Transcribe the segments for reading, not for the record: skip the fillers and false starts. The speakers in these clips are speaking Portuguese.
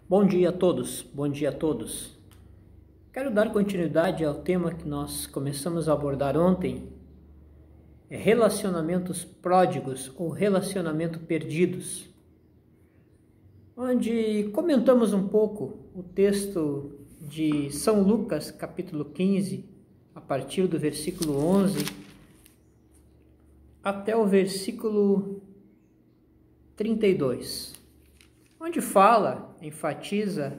Bom dia a todos, bom dia a todos. Quero dar continuidade ao tema que nós começamos a abordar ontem, relacionamentos pródigos ou relacionamento perdidos, onde comentamos um pouco o texto de São Lucas, capítulo 15, a partir do versículo 11 até o versículo 32. Onde enfatiza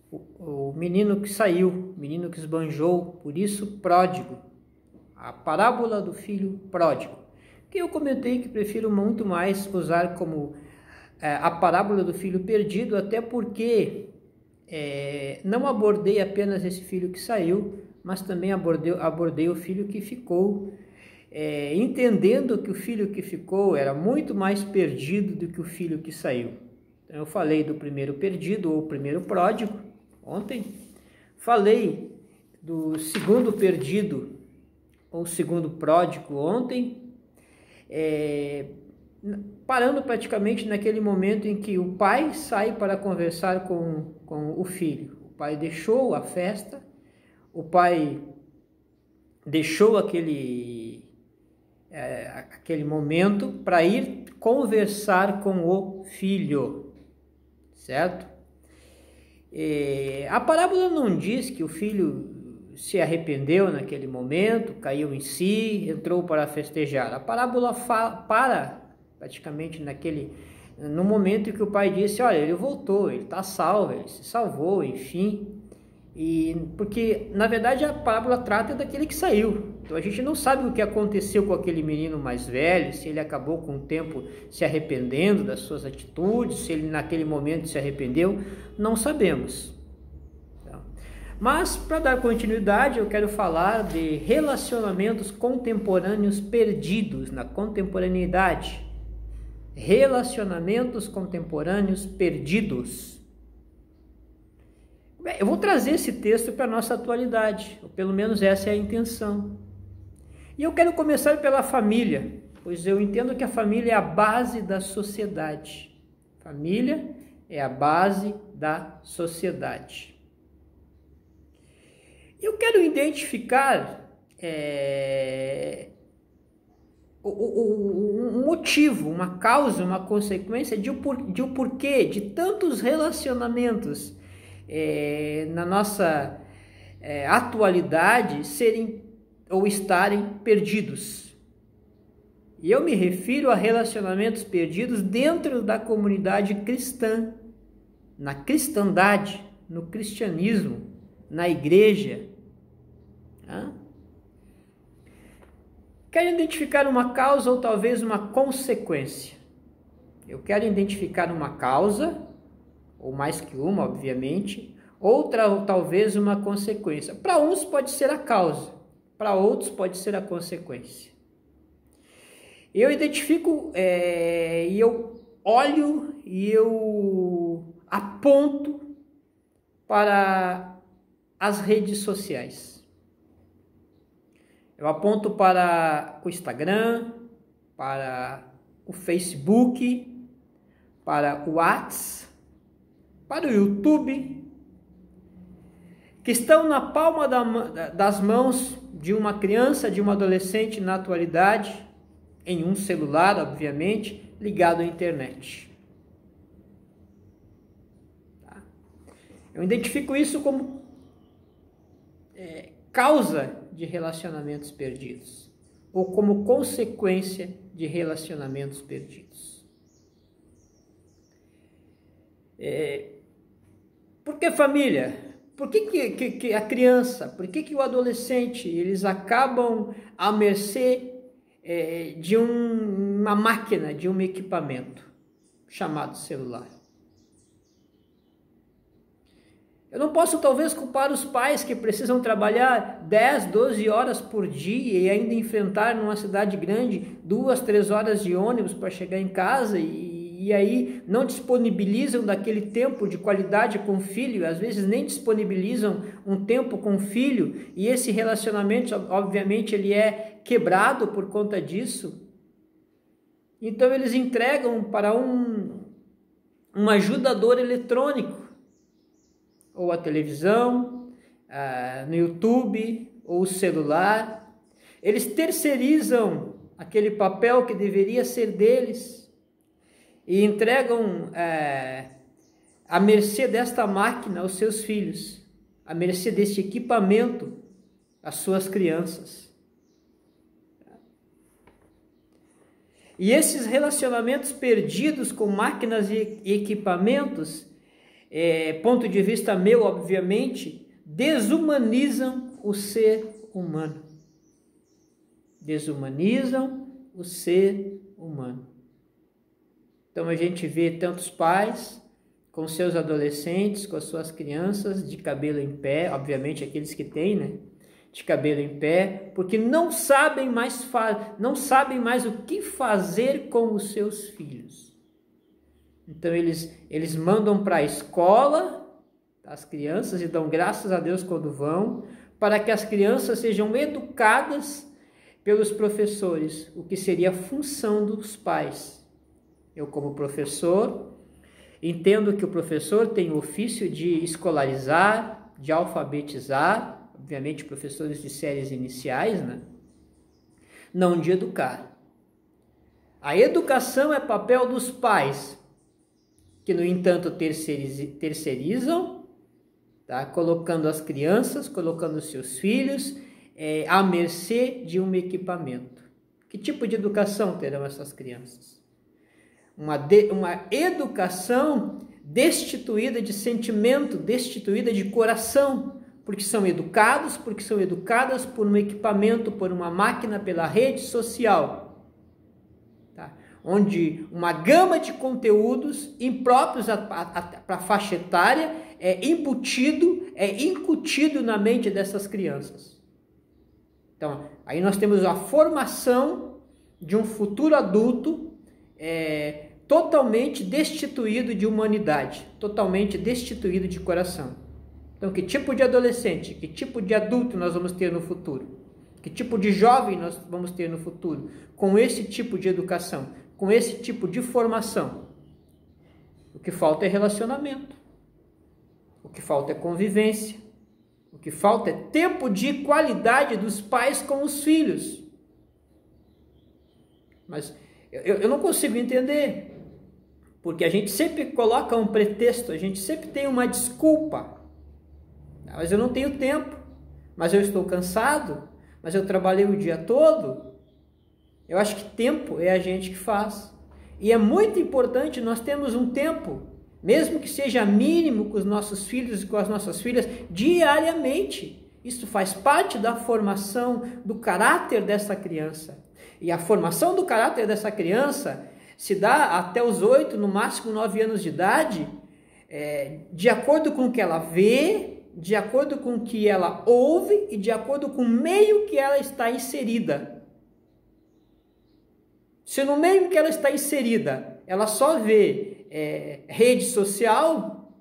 o menino que saiu, o menino que esbanjou, por isso pródigo, a parábola do filho pródigo, que eu comentei que prefiro muito mais usar como a parábola do filho perdido, até porque não abordei apenas esse filho que saiu, mas também abordei o filho que ficou, entendendo que o filho que ficou era muito mais perdido do que o filho que saiu. Eu falei do primeiro perdido ou primeiro pródigo ontem, falei do segundo perdido ou segundo pródigo ontem, parando praticamente naquele momento em que o pai sai para conversar com o filho. O pai deixou a festa, o pai deixou aquele momento para ir conversar com o filho. Certo? A parábola não diz que o filho se arrependeu naquele momento, caiu em si, entrou para festejar. A parábola para praticamente no momento em que o pai disse, olha, ele voltou, ele está salvo, ele se salvou, enfim. Porque na verdade a parábola trata daquele que saiu. Então a gente não sabe o que aconteceu com aquele menino mais velho, se ele acabou com o tempo se arrependendo das suas atitudes, se ele naquele momento se arrependeu, não sabemos. Mas para dar continuidade eu quero falar de relacionamentos contemporâneos perdidos na contemporaneidade. Relacionamentos contemporâneos perdidos. Eu vou trazer esse texto para a nossa atualidade, ou pelo menos essa é a intenção. E eu quero começar pela família, pois eu entendo que a família é a base da sociedade. Família é a base da sociedade. Eu quero identificar um motivo, uma causa, uma consequência de um porquê de tantos relacionamentos na nossa atualidade serem ou estarem perdidos. E eu me refiro a relacionamentos perdidos dentro da comunidade cristã, na cristandade, no cristianismo, na igreja. Quero identificar uma causa ou talvez uma consequência. Eu quero identificar uma causa, ou mais que uma, obviamente, outra ou talvez uma consequência. Para uns pode ser a causa, para outros pode ser a consequência. Eu identifico, e eu olho e eu aponto para as redes sociais. Eu aponto para o Instagram, para o Facebook, para o WhatsApp, para o YouTube, que estão na palma das mãos de uma criança, de uma adolescente na atualidade, em um celular, obviamente, ligado à internet. Eu identifico isso como causa de relacionamentos perdidos, ou como consequência de relacionamentos perdidos. Por que família? Por que a criança, por que o adolescente, eles acabam à mercê de uma máquina, de um equipamento chamado celular? Eu não posso talvez culpar os pais que precisam trabalhar 10, 12 horas por dia e ainda enfrentar numa cidade grande 2, 3 horas de ônibus para chegar em casa e aí não disponibilizam daquele tempo de qualidade com o filho, às vezes nem disponibilizam um tempo com o filho, e esse relacionamento, obviamente, ele é quebrado por conta disso. Então eles entregam para um ajudador eletrônico, ou a televisão, no YouTube, ou o celular. Eles terceirizam aquele papel que deveria ser deles e entregam à mercê desta máquina os seus filhos, à mercê deste equipamento as suas crianças. E esses relacionamentos perdidos com máquinas e equipamentos, ponto de vista meu, obviamente, desumanizam o ser humano. Desumanizam o ser humano. Então a gente vê tantos pais com seus adolescentes, com as suas crianças de cabelo em pé, obviamente aqueles que têm, né? De cabelo em pé, porque não sabem mais o que fazer com os seus filhos. Então eles mandam para a escola as crianças e dão graças a Deus quando vão, para que as crianças sejam educadas pelos professores, o que seria a função dos pais. Eu, como professor, entendo que o professor tem o ofício de escolarizar, de alfabetizar, obviamente professores de séries iniciais, né? Não de educar. A educação é papel dos pais, que no entanto terceirizam, tá? Colocando as crianças, colocando os seus filhos à mercê de um equipamento. Que tipo de educação terão essas crianças? Uma educação destituída de sentimento, destituída de coração, porque são educadas por um equipamento, por uma máquina, pela rede social, tá? Onde uma gama de conteúdos impróprios para a faixa etária é incutido na mente dessas crianças. Então, aí nós temos a formação de um futuro adulto totalmente destituído de humanidade, totalmente destituído de coração. Então, que tipo de adolescente, que tipo de adulto nós vamos ter no futuro? Que tipo de jovem nós vamos ter no futuro? Com esse tipo de educação, com esse tipo de formação. O que falta é relacionamento. O que falta é convivência. O que falta é tempo de qualidade dos pais com os filhos. Mas eu não consigo entender, porque a gente sempre coloca um pretexto, a gente sempre tem uma desculpa. Mas eu não tenho tempo, mas eu estou cansado, mas eu trabalhei o dia todo. Eu acho que tempo é a gente que faz. E é muito importante nós termos um tempo, mesmo que seja mínimo, com os nossos filhos e com as nossas filhas, diariamente. Isso faz parte da formação do caráter dessa criança. E a formação do caráter dessa criança se dá até os 8, no máximo 9 anos de idade, de acordo com o que ela vê, de acordo com o que ela ouve e de acordo com o meio que ela está inserida. Se no meio que ela está inserida, ela só vê rede social,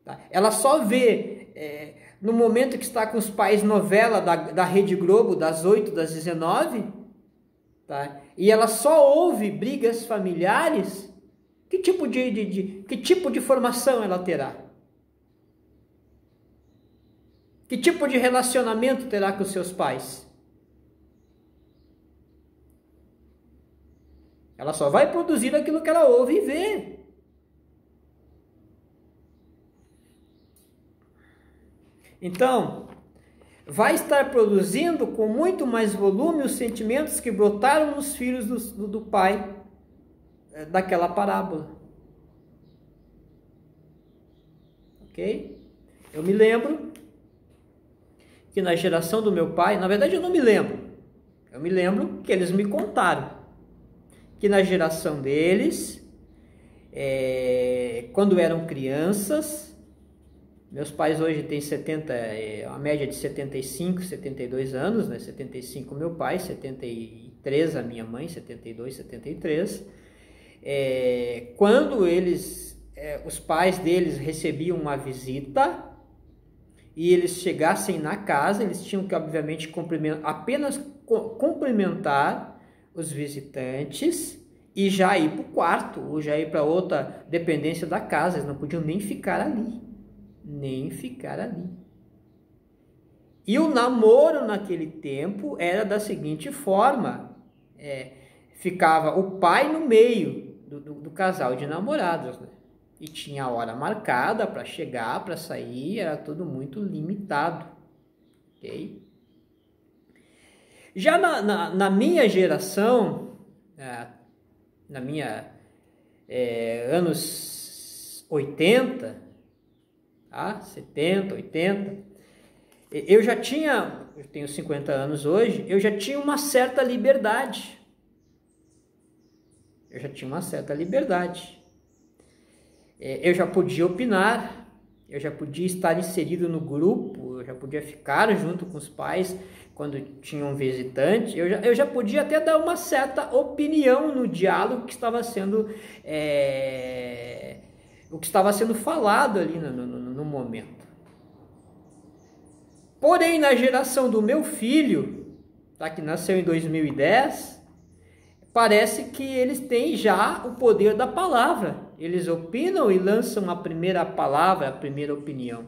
tá? Ela só vê, no momento que está com os pais, novela da Rede Globo, das 8, das 19, tá? E ela só ouve brigas familiares, que tipo de formação ela terá? Que tipo de relacionamento terá com seus pais? Ela só vai produzir aquilo que ela ouve e vê. Então, vai estar produzindo com muito mais volume os sentimentos que brotaram nos filhos do pai daquela parábola. Ok? Eu me lembro que na geração do meu pai, na verdade eu não me lembro, eu me lembro que eles me contaram, que na geração deles, quando eram crianças, meus pais hoje têm uma média de 75, 72 anos, né? 75 meu pai, 73 a minha mãe, 72, 73, quando os pais deles recebiam uma visita, e eles chegassem na casa, eles tinham que, obviamente, apenas cumprimentar os visitantes e já ir para o quarto, ou já ir para outra dependência da casa, eles não podiam nem ficar ali. nem ficar ali. E o namoro naquele tempo era da seguinte forma, ficava o pai no meio do casal de namorados, né? E tinha a hora marcada para chegar, para sair, era tudo muito limitado, ok? Já na minha geração, na minha anos 80, 70, 80, eu tenho 50 anos hoje, eu já tinha uma certa liberdade. Eu já podia opinar, eu já podia estar inserido no grupo, eu já podia ficar junto com os pais quando tinha um visitante, eu já podia até dar uma certa opinião no diálogo que estava sendo, o que estava sendo falado ali no momento. Porém, na geração do meu filho, que nasceu em 2010, parece que eles têm já o poder da palavra. Eles opinam e lançam a primeira palavra, a primeira opinião.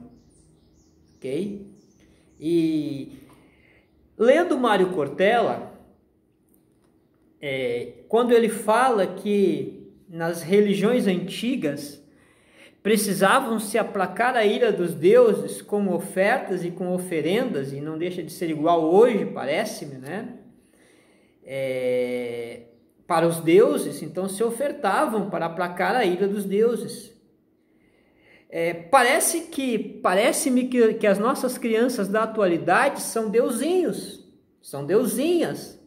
Ok? E lendo Mário Cortella, quando ele fala que nas religiões antigas precisavam se aplacar a ira dos deuses com ofertas e com oferendas, e não deixa de ser igual hoje, parece-me, né? Para os deuses, então se ofertavam para aplacar a ira dos deuses. Parece-me que as nossas crianças da atualidade são deusinhos, são deusinhas,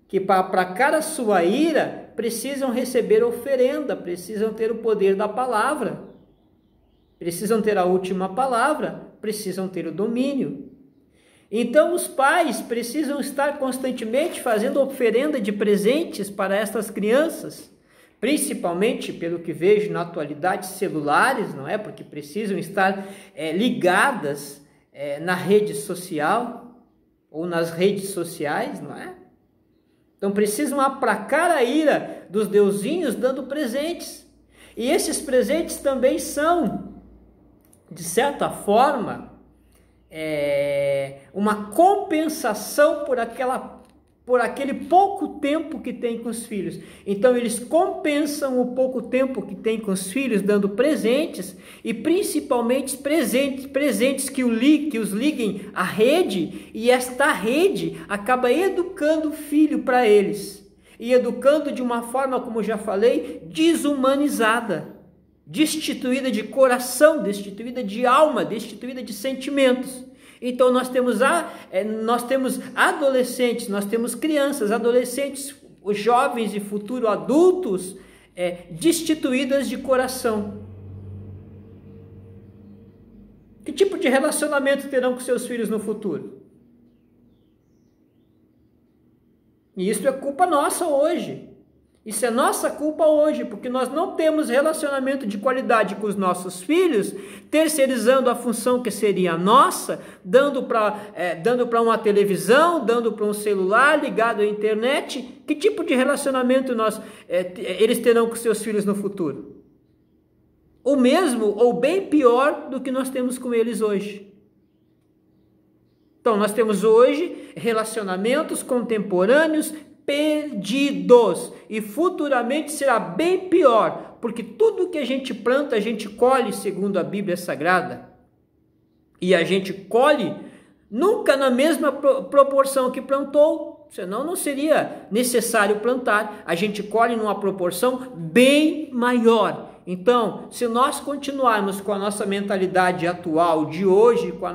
que para aplacar a sua ira precisam receber oferenda, precisam ter o poder da palavra, precisam ter a última palavra, precisam ter o domínio. Então os pais precisam estar constantemente fazendo oferenda de presentes para estas crianças, principalmente pelo que vejo na atualidade celulares, não é? Porque precisam estar ligadas na rede social ou nas redes sociais, não é? Então precisam aplacar a ira dos deusinhos dando presentes. E esses presentes também são, de certa forma, uma compensação por aquele pouco tempo que tem com os filhos. Então eles compensam o pouco tempo que tem com os filhos dando presentes, e principalmente presentes que os liguem à rede, e esta rede acaba educando o filho para eles, e educando de uma forma, como já falei, desumanizada, destituída de coração, destituída de alma, destituída de sentimentos. Então nós temos adolescentes, nós temos crianças, adolescentes, os jovens e futuros adultos destituídas de coração. Que tipo de relacionamento terão com seus filhos no futuro? E isso é culpa nossa hoje. Isso é nossa culpa hoje, porque nós não temos relacionamento de qualidade com os nossos filhos, terceirizando a função que seria nossa, dando para uma televisão, dando para um celular ligado à internet. Que tipo de relacionamento eles terão com seus filhos no futuro? O mesmo ou bem pior do que nós temos com eles hoje. Então, nós temos hoje relacionamentos contemporâneos perdidos, e futuramente será bem pior, porque tudo que a gente planta, a gente colhe, segundo a Bíblia Sagrada, e a gente colhe nunca na mesma proporção que plantou, senão não seria necessário plantar. A gente colhe numa proporção bem maior. Então, se nós continuarmos com a nossa mentalidade atual de hoje, com a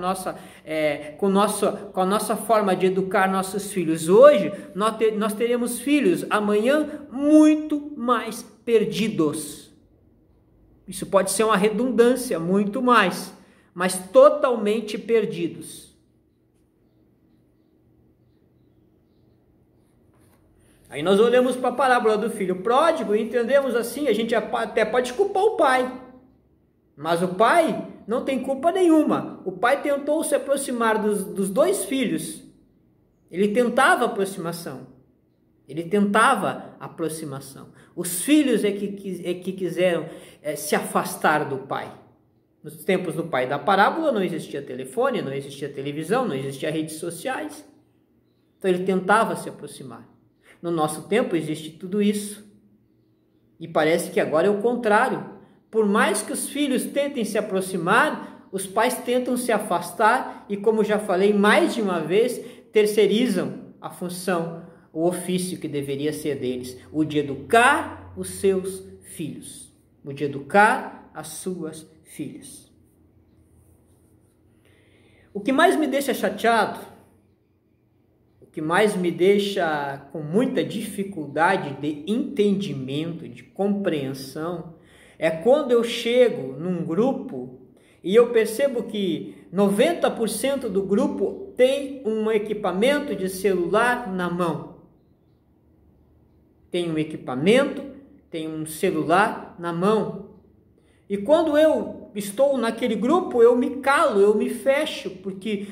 nossa forma de educar nossos filhos hoje, nós teremos filhos amanhã muito mais perdidos. Isso pode ser uma redundância, muito mais, mas totalmente perdidos. Aí nós olhamos para a parábola do filho pródigo e entendemos assim, a gente até pode culpar o pai, mas o pai não tem culpa nenhuma. O pai tentou se aproximar dos dois filhos, ele tentava aproximação, os filhos é que quiseram se afastar do pai. Nos tempos do pai da parábola não existia telefone, não existia televisão, não existia redes sociais. Então ele tentava se aproximar. No nosso tempo existe tudo isso. E parece que agora é o contrário. Por mais que os filhos tentem se aproximar, os pais tentam se afastar e, como já falei mais de uma vez, terceirizam a função, o ofício que deveria ser deles, o de educar os seus filhos, o de educar as suas filhas. O que mais me deixa chateado, o que mais me deixa com muita dificuldade de entendimento, de compreensão, é quando eu chego num grupo e eu percebo que 90% do grupo tem um equipamento de celular na mão. Tem um equipamento, tem um celular na mão. E quando eu estou naquele grupo, eu me calo, eu me fecho, porque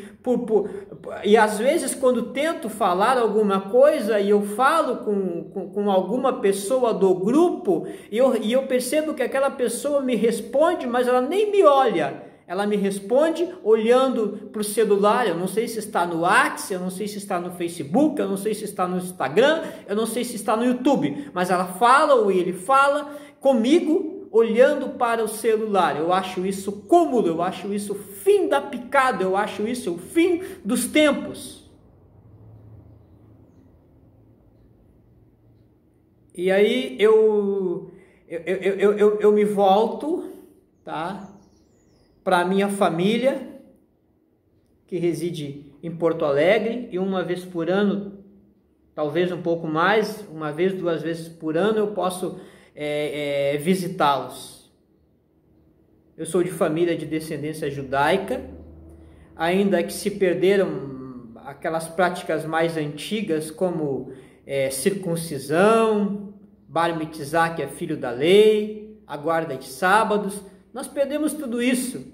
e às vezes quando tento falar alguma coisa e eu falo com alguma pessoa do grupo e eu percebo que aquela pessoa me responde, mas ela nem me olha. Ela me responde olhando para o celular. Eu não sei se está no WhatsApp, eu não sei se está no Facebook, eu não sei se está no Instagram, eu não sei se está no YouTube, mas ela fala ou ele fala comigo olhando para o celular. Eu acho isso cômodo, eu acho isso o fim da picada, eu acho isso o fim dos tempos. E aí eu me volto, tá, para a minha família, que reside em Porto Alegre, e uma vez por ano, talvez um pouco mais, uma vez, 2 vezes por ano, eu posso visitá-los. Eu sou de família de descendência judaica, ainda que se perderam aquelas práticas mais antigas, como circuncisão, bar mitzvah, que é filho da lei, a guarda de sábados. Nós perdemos tudo isso,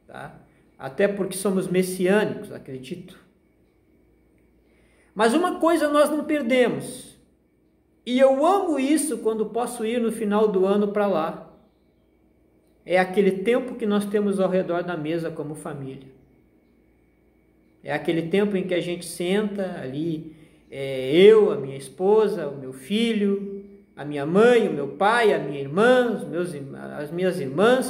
tá? Até porque somos messiânicos, acredito. Mas uma coisa nós não perdemos, e eu amo isso quando posso ir no final do ano para lá. É aquele tempo que nós temos ao redor da mesa como família. É aquele tempo em que a gente senta ali, eu, a minha esposa, o meu filho, a minha mãe, o meu pai, a minha irmã, as minhas irmãs,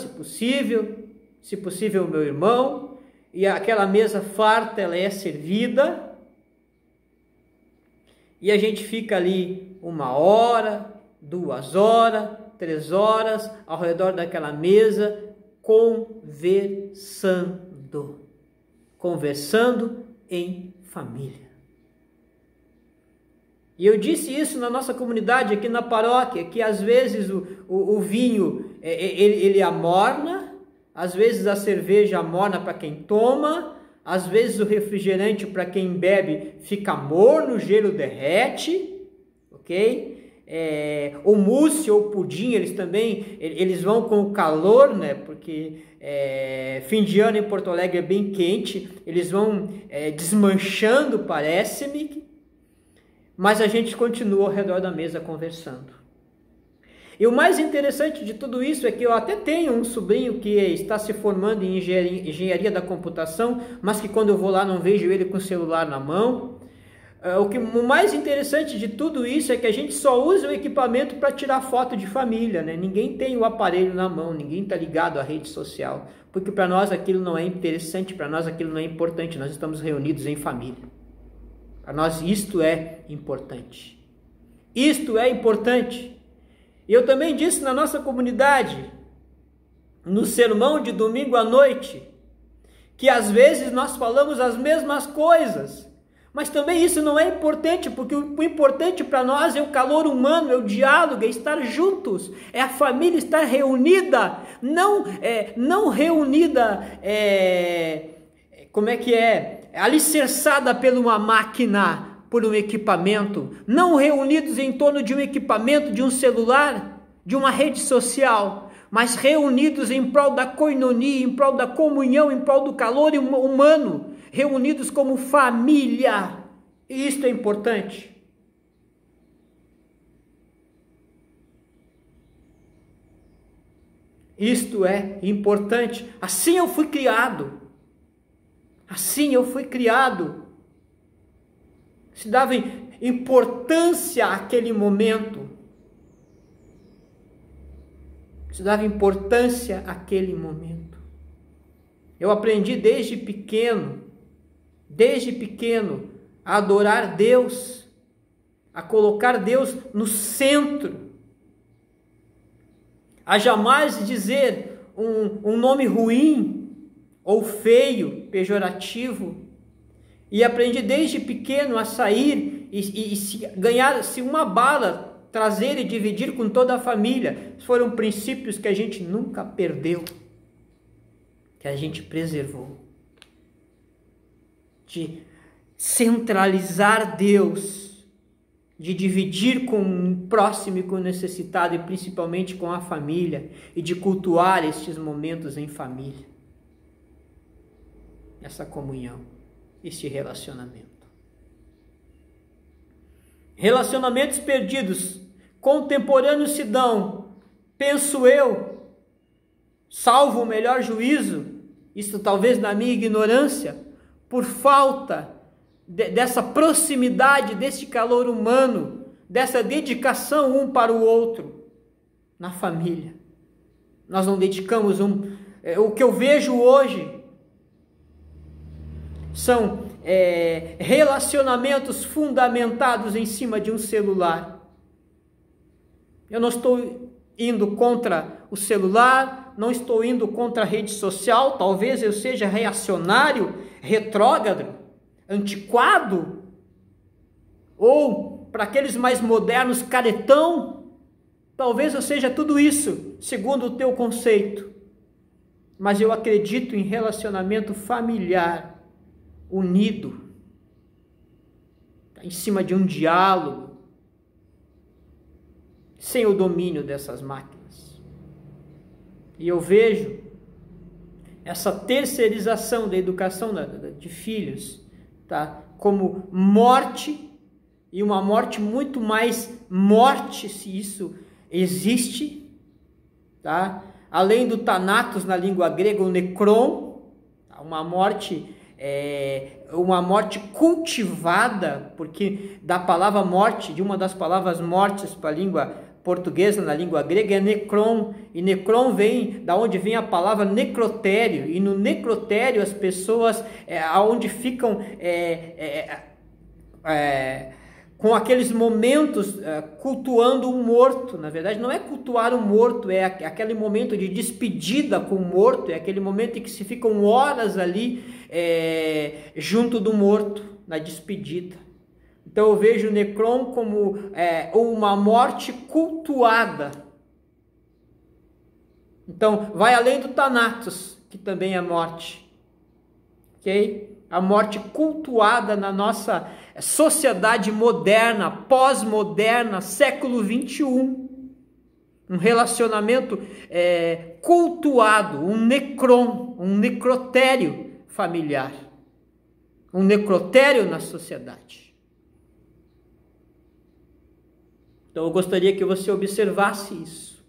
se possível o meu irmão, e aquela mesa farta, ela é servida, e a gente fica ali 1 hora, 2 horas, 3 horas, ao redor daquela mesa, conversando em família. E eu disse isso na nossa comunidade, aqui na paróquia, que às vezes o vinho, ele amorna, às vezes a cerveja amorna para quem toma, às vezes o refrigerante para quem bebe fica morno, o gelo derrete, ok? O mousse ou pudim, eles vão com o calor, né? Porque fim de ano em Porto Alegre é bem quente, eles vão desmanchando, parece-me, mas a gente continua ao redor da mesa conversando. E o mais interessante de tudo isso é que eu até tenho um sobrinho que está se formando em engenharia da computação, mas que quando eu vou lá não vejo ele com o celular na mão. O mais interessante de tudo isso é que a gente só usa o equipamento para tirar foto de família, né? Ninguém tem o aparelho na mão, ninguém está ligado à rede social, porque para nós aquilo não é interessante, para nós aquilo não é importante, nós estamos reunidos em família. Para nós isto é importante. Isto é importante. E eu também disse na nossa comunidade, no sermão de domingo à noite, que às vezes nós falamos as mesmas coisas, mas também isso não é importante, porque o importante para nós é o calor humano, é o diálogo, é estar juntos, é a família estar reunida, não reunida, alicerçada por uma máquina, por um equipamento, não reunidos em torno de um equipamento, de um celular, de uma rede social, mas reunidos em prol da koinonia, em prol da comunhão, em prol do calor humano, reunidos como família. E isto é importante. Isto é importante. Assim eu fui criado. Assim eu fui criado. Se dava importância àquele momento. Se dava importância àquele momento. Eu aprendi desde pequeno, a adorar Deus, a colocar Deus no centro, a jamais dizer um nome ruim ou feio, pejorativo. E aprendi desde pequeno a sair e ganhar-se uma bala, trazer e dividir com toda a família. Foram princípios que a gente nunca perdeu, que a gente preservou. De centralizar Deus, de dividir com o próximo e com o necessitado, e principalmente com a família, e de cultuar estes momentos em família. Essa comunhão, este relacionamento. Relacionamentos perdidos, contemporâneos se dão, penso eu, salvo o melhor juízo, isto talvez na minha ignorância, por falta dessa proximidade, desse calor humano, dessa dedicação um para o outro, na família. Nós não dedicamos o que eu vejo hoje são relacionamentos fundamentados em cima de um celular. Eu não estou indo contra o celular, não estou indo contra a rede social, talvez eu seja reacionário, retrógrado, antiquado, ou para aqueles mais modernos, caretão, talvez eu seja tudo isso, segundo o teu conceito, mas eu acredito em relacionamento familiar, unido, em cima de um diálogo, sem o domínio dessas máquinas. E eu vejo essa terceirização da educação de filhos, tá, como morte, e uma morte muito mais morte, se isso existe, tá? Além do thanatos na língua grega, o necron, tá? Uma morte cultivada, porque da palavra morte, de uma das palavras mortes para a língua portuguesa, na língua grega, é necron, e necron vem da onde vem a palavra necrotério, e no necrotério as pessoas aonde ficam com aqueles momentos cultuando um morto. Na verdade não é cultuar um morto, é aquele momento de despedida com o morto, é aquele momento em que se ficam horas ali junto do morto, na despedida. Então eu vejo o necron como uma morte cultuada. Então vai além do thanatos, que também é morte, ok? A morte cultuada na nossa sociedade moderna, pós-moderna, século 21. Um relacionamento cultuado, um necron, um necrotério familiar, um necrotério na sociedade. Então eu gostaria que você observasse isso.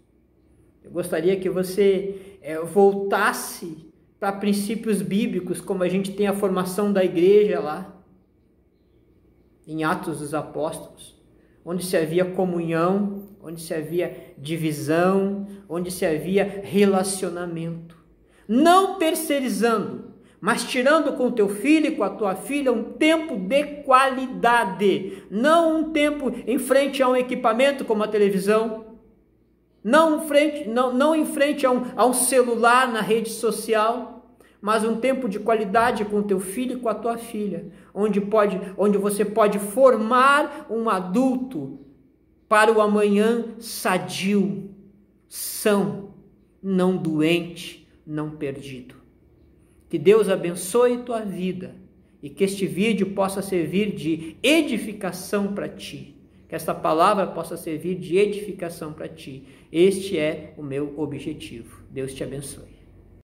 Eu gostaria que você voltasse para princípios bíblicos, como a gente tem a formação da igreja lá, em Atos dos Apóstolos, onde se havia comunhão, onde se havia divisão, onde se havia relacionamento. Não terceirizando, mas tirando com o teu filho e com a tua filha um tempo de qualidade, não um tempo em frente a um equipamento como a televisão, não em frente a um celular na rede social, mas um tempo de qualidade com o teu filho e com a tua filha, onde você pode formar um adulto para o amanhã sadio, são, não doente, não perdido. Que Deus abençoe tua vida e que este vídeo possa servir de edificação para ti. Que esta palavra possa servir de edificação para ti. Este é o meu objetivo. Deus te abençoe.